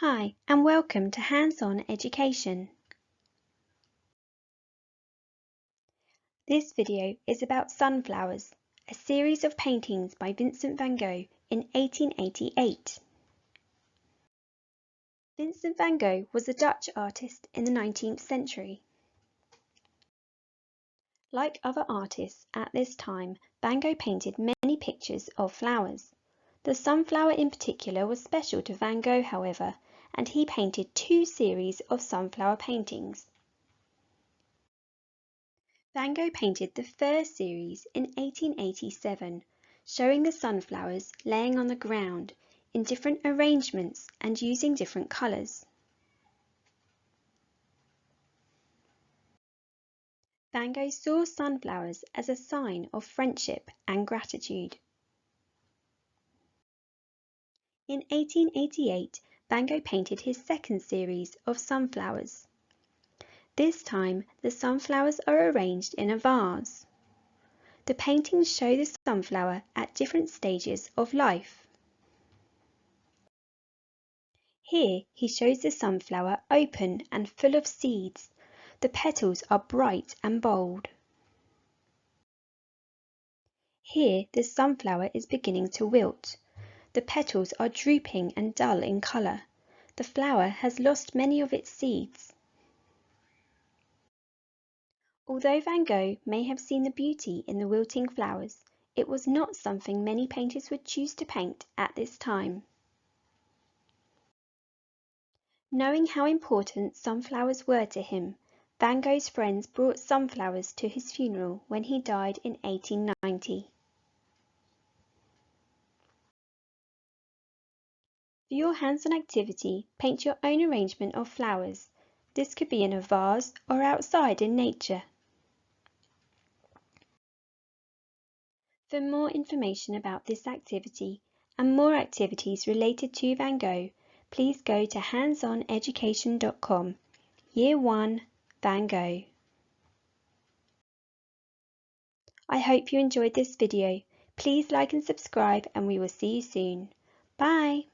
Hi, and welcome to Hands-On Education. This video is about Sunflowers, a series of paintings by Vincent van Gogh in 1888. Vincent van Gogh was a Dutch artist in the 19th century. Like other artists at this time, Van Gogh painted many pictures of flowers. The sunflower in particular was special to Van Gogh, however, and he painted two series of sunflower paintings. Van Gogh painted the first series in 1887, showing the sunflowers laying on the ground in different arrangements and using different colours. Van Gogh saw sunflowers as a sign of friendship and gratitude. In 1888, Van Gogh painted his second series of sunflowers. This time, the sunflowers are arranged in a vase. The paintings show the sunflower at different stages of life. Here he shows the sunflower open and full of seeds. The petals are bright and bold. Here the sunflower is beginning to wilt. The petals are drooping and dull in colour. The flower has lost many of its seeds. Although Van Gogh may have seen the beauty in the wilting flowers, it was not something many painters would choose to paint at this time. Knowing how important sunflowers were to him, Van Gogh's friends brought sunflowers to his funeral when he died in 1890. For your hands-on activity, paint your own arrangement of flowers. This could be in a vase or outside in nature. For more information about this activity and more activities related to Van Gogh, please go to handsoneducation.com. Year 1, Van Gogh. I hope you enjoyed this video. Please like and subscribe, and we will see you soon. Bye!